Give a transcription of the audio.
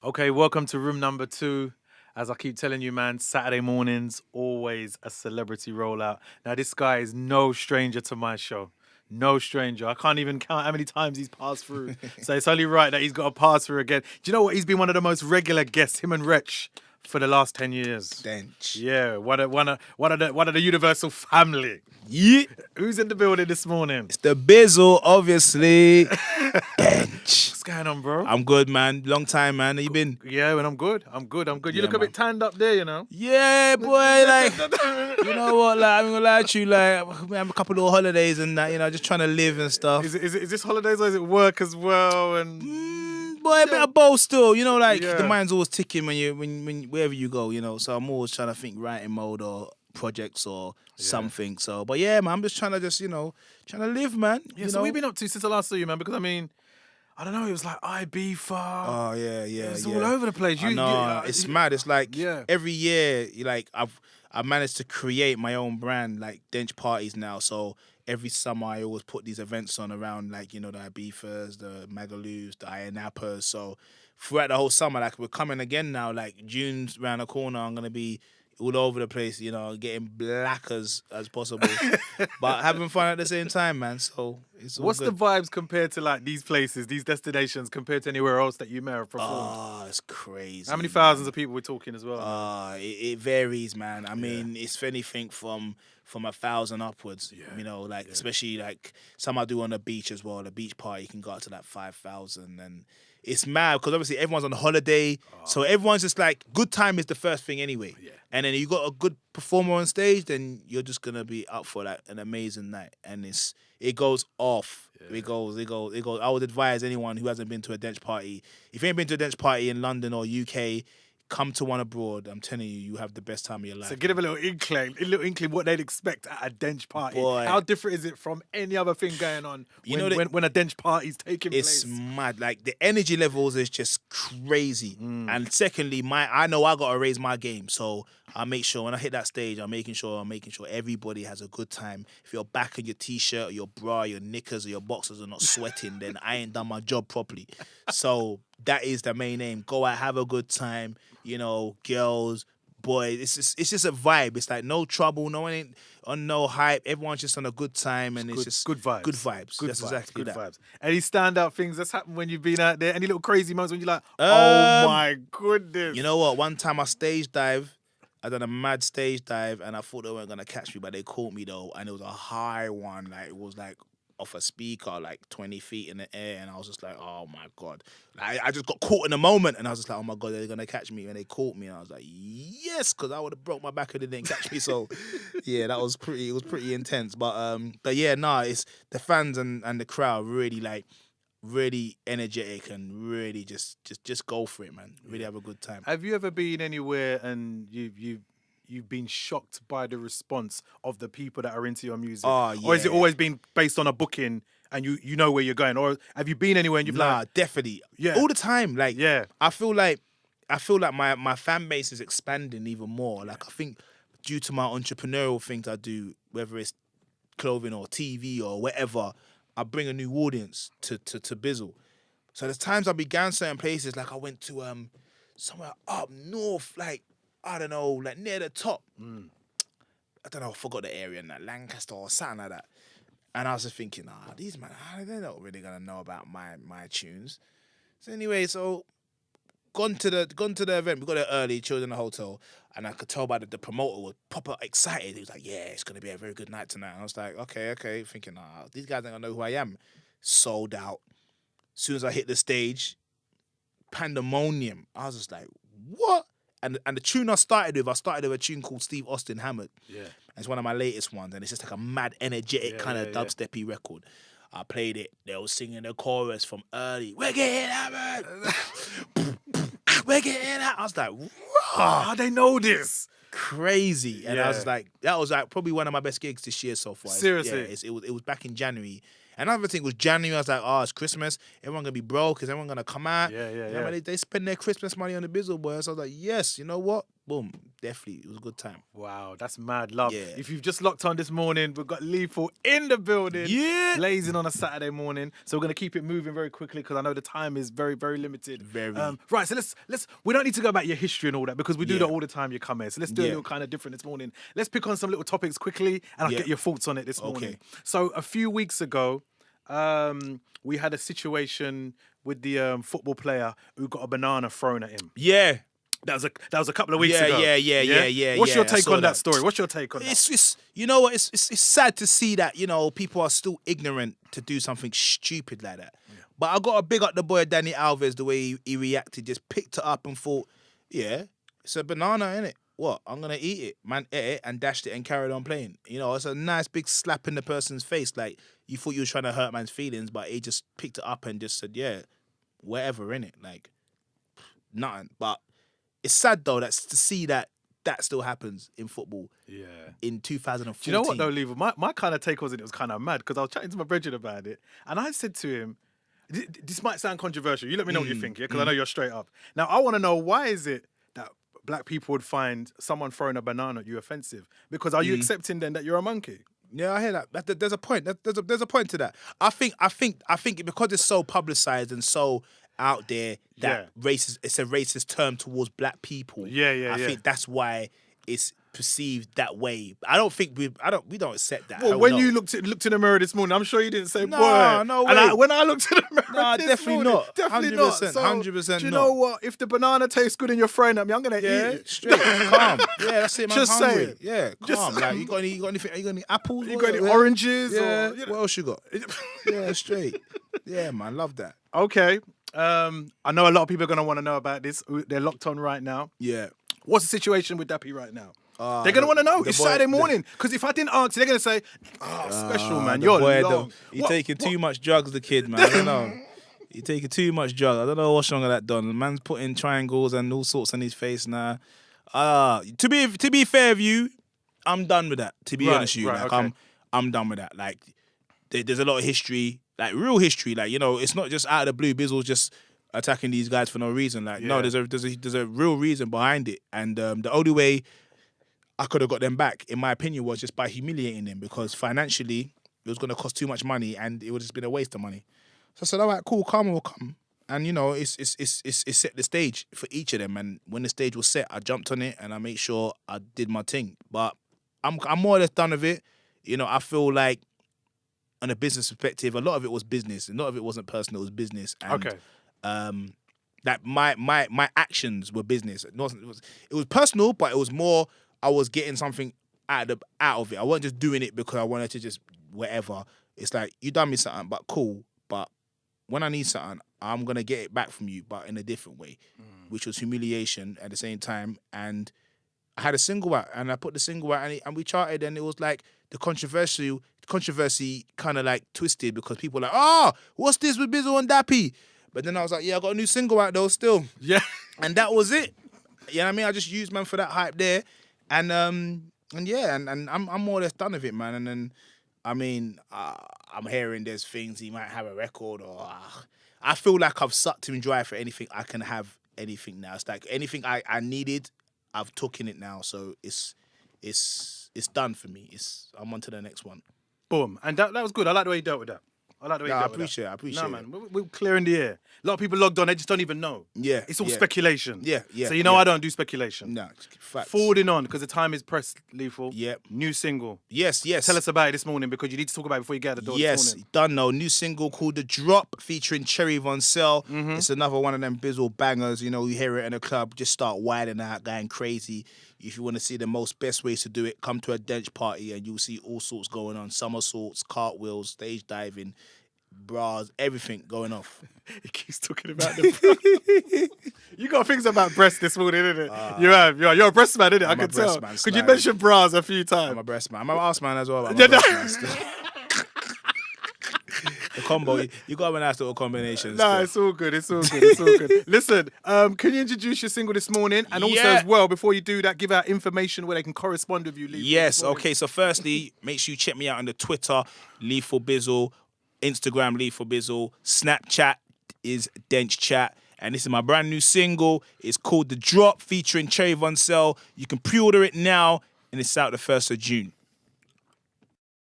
Okay, welcome to room number two. As I keep telling you, man, Saturday mornings, always a celebrity rollout. Now, this guy is no stranger to my show. No stranger. I can't even count how many times he's passed through. So it's only right that he's got to pass through again. Do you know what? He's been one of the most regular guests, him and Wretch, for the last 10 years. Dench. Yeah, one of the universal family. Yeah. Who's in the building this morning? It's the Bizzle, obviously. Dench. What's going on, bro? I'm good, man. Long time, man. How you been? Yeah, man, I'm good. I'm good. You Yeah, look a man. bit tanned up there, you know. Yeah, boy. Like, you know what? Like, I'm gonna lie to you. Like, we have a couple of holidays and that. Just trying to live and stuff. Is this holidays or is it work as well? And Boy, a bit of both still. Yeah. The mind's always ticking when wherever you go. So I'm always trying to think writing mode or projects or something. So, but yeah, man, I'm just trying to trying to live, man. yeah, so what have you been up to since I last saw you, man? Because I mean, I don't know. It was like Ibiza. Oh yeah. It's all over the place. I know, it's mad. It's like Yeah. every year, I've managed to create my own brand, like Dench parties now. So every summer I always put these events on around the Ibizas, the Magaloos, the Ionappas. So throughout the whole summer, like we're coming again now, like June's around the corner, I'm gonna be all over the place, getting black as possible. But having fun at the same time, man. So it's all What's good. the vibes compared to like these places, these destinations, compared to anywhere else that you may have performed? Oh, it's crazy. How many man. thousands of people we're talking as well? It varies, man. I mean, it's anything from 1,000 upwards. Especially like some I do on the beach as well. The beach party can go up to like 5,000, and it's mad because obviously everyone's on holiday, so everyone's just like good time is the first thing anyway. Yeah. And then you got a good performer on stage, then you're just gonna be up for like an amazing night, and it goes off. Yeah. It goes. I would advise anyone who hasn't been to a Dench party, if you ain't been to a Dench party in London or UK, come to one abroad. I'm telling you, you have the best time of your life. So give them a little inkling what they'd expect at a Dench party. Boy. How different is it from any other thing going on You when, know that- when a Dench party's taking It's place? mad. Like the energy levels is just crazy. And secondly, I know I gotta raise my game. So I make sure when I hit that stage, I'm making sure everybody has a good time. If your back and your t-shirt or your bra, your knickers or your boxers are not sweating, then I ain't done my job properly. So that is the main aim. Go out, have a good time. Girls, boys. It's just a vibe. It's like no trouble, no one ain't on no hype. Everyone's just on a good time, and it's just good vibes. Good vibes. Good That's vibes. exactly Good that. vibes. Any standout things that's happened when you've been out there? Any little crazy moments when you're like, Um, oh my goodness. You know what? One time I stage dive. I done a mad stage dive, and I thought they weren't gonna catch me, but they caught me though, and it was a high one. Like it was like off a speaker, like 20 feet in the air, and I was just like, oh my god! Like, I just got caught in the moment, and I was just like, oh my god, they're gonna catch me, and they caught me, and I was like, yes, because I would have broke my back if they didn't catch me. So yeah, it was pretty intense. But yeah, it's the fans and the crowd really energetic and really just go for it, man. Really have a good time. Have you ever been anywhere and you've been shocked by the response of the people that are into your music? Oh, Or has it yeah. always been based on a booking and you know where you're going? Or have you been anywhere and you've Nah, like, definitely. Yeah. All the time. Like, Yeah. I feel like my fan base is expanding even more. Like, I think due to my entrepreneurial things I do, whether it's clothing or TV or whatever, I bring a new audience to Bizzle. So there's times I began certain places, like I went to somewhere up north, like, I don't know, like near the top. I don't know, I forgot the area in that, Lancaster or something like that. And I was just thinking, these man, they're not really gonna know about my tunes. So anyway, gone to the event. We got there early, chilled in the hotel, and I could tell by the promoter was proper excited. He was like, "Yeah, it's gonna be a very good night tonight." And I was like, "Okay," thinking, these guys ain't gonna know who I am. Sold out. As soon as I hit the stage, pandemonium. I was just like, "What?" And the tune I started with a tune called Steve Austin Hammered. Yeah. It's one of my latest ones, and it's just like a mad, energetic kind of dubsteppy record. I played it. They were singing the chorus from early. We're getting hammered. We're getting out. I was like, How they know this? crazy, and I was Yeah. like, that was like probably one of my best gigs this year so far. Seriously? It was back in January. Another thing was January. I was like, it's Christmas. Everyone gonna be broke. Is everyone gonna come out? Yeah. Man, they spend their Christmas money on the Bizzle boys. So I was like, yes. You know what? boom, definitely, it was a good time. Wow, that's mad love. Yeah. If you've just locked on this morning, we've got Lethal in the building. Yeah. Blazing on a Saturday morning. So we're going to keep it moving very quickly because I know the time is very, very limited. Very. Right, so let's we don't need to go back your history and all that because we do Yeah. that all the time you come here. So let's do a Yeah. little kind of different this morning. Let's pick on some little topics quickly and I'll Yeah. get your thoughts on it this morning. Okay. So a few weeks ago, we had a situation with the football player who got a banana thrown at him. Yeah. That was a couple of weeks Yeah, ago. yeah. What's your I take saw on that story? What's your take on that? It's just, you know what? It's sad to see that, you know, people are still ignorant to do something stupid like that. Yeah. But I got to big up the boy Danny Alves, the way he reacted, just picked it up and thought, yeah, it's a banana, innit? What? I'm going to eat it. Man ate it and dashed it and carried on playing. You know, it's a nice big slap in the person's face. Like, you thought you were trying to hurt man's feelings, but he just picked it up and just said, yeah, whatever, innit? Like, nothing. But it's sad, though, that's to see that still happens in football. Yeah. In 2014. Do you know what though, Lever? My kind of take was it was kind of mad because I was chatting to my brethren about it, and I said to him, "This might sound controversial. You let me know what you think, yeah? Because I know you're straight up. Now I want to know why is it that black people would find someone throwing a banana at you offensive? Because are you accepting then that you're a monkey? Yeah, I hear that. There's a point. There's a point to that. I think because it's so publicized and so out there that it's a racist term towards black people. I think that's why it's perceived that way. I don't think we don't accept that. Well, when you looked in the mirror this morning, I'm sure you didn't say, No, boy. no way. And when I looked in the mirror this definitely morning, not. definitely 100%, not. So, 100% do you not. know what? If the banana tastes good and you're throwing at me, I'm going to eat it. Straight, calm. Yeah, that's it, man. Just hungry. saying. Yeah, calm. Like, you got anything? You got any apples? You got any oranges? Yeah. Or, What else you got? Yeah, straight. Yeah, man. Love that. Okay. I know a lot of people are going to want to know about this. They're locked on right now. Yeah. What's the situation with Dappy right now? They're going to want to know. It's Saturday morning. Because if I didn't ask, they're going to say, special, man. You're long. You're taking too much drugs, the kid, man. I don't know. You're taking too much drugs. I don't know what's wrong with that, Don. The man's putting triangles and all sorts on his face now. To be fair with you, I'm done with that, to be honest with you. Like, okay. I'm done with that. Like, there's a lot of history, like real history. Like, you know, it's not just out of the blue. Bizzle's just attacking these guys for no reason. Like, no, there's a real reason behind it. And the only way I could have got them back, in my opinion, was just by humiliating them, because financially it was going to cost too much money and it would have just been a waste of money. So I said, all right, cool, karma will come. And, you know, it's set the stage for each of them. And when the stage was set, I jumped on it and I made sure I did my thing. But I'm more or less done with it. You know, I feel like, on a business perspective, a lot of it was business. A lot of it wasn't personal, it was business. And, that my actions were business. It was personal, but it was more, I was getting something out of it. I wasn't just doing it because I wanted to just whatever. It's like, you done me something, but cool. But when I need something, I'm going to get it back from you, but in a different way, which was humiliation at the same time. And I had a single out, and I put the single out, and we charted, and it was like the controversy kind of like twisted, because people were like, what's this with Bizzle and Dappy? But then I was like, yeah, I got a new single out though still. Yeah. And that was it. You know what I mean? I just used, man, for that hype there. And I'm more or less done with it, man. And then, I mean, I'm hearing there's things he might have a record, or I feel like I've sucked him dry for anything. I can have anything now. It's like anything I needed, I've taken it now. So it's done for me. I'm on to the next one. Boom. And that was good. I like the way you dealt with that. I appreciate it. No, man, we're clearing the air. A lot of people logged on, they just don't even know. Yeah. It's all speculation. Yeah. So you know I don't do speculation. No, facts. Forwarding on, because the time is pressed, Lethal. Yep. New single. Yes. Tell us about it this morning, because you need to talk about it before you get out the door this morning. Done now. New single called The Drop, featuring Cherry Von Cell. It's another one of them Bizzle bangers. You know, you hear it in a club, just start wilding out, going crazy. If you want to see the best ways to do it, come to a Dench party and you'll see all sorts going on. Somersaults, cartwheels, stage diving, bras, everything going off. He keeps talking about the bra. You got things about breasts this morning, innit? You have. You're a breast man, innit? I can tell. Because you mentioned bras a few times. I'm a breast man. I'm an arse man as well. I'm a breast man still. The combo, you got a nice little combination. No, it's all good. Listen, can you introduce your single this morning? And also as well, before you do that, give out information where they can correspond with you, Lethal. Yes, okay. So firstly, make sure you check me out on the Twitter, Lethal Bizzle, Instagram, Lethal Bizzle, Snapchat is Dench Chat, and this is my brand new single. It's called The Drop, featuring Cherry Von Cell. You can pre-order it now, and it's out the 1st of June.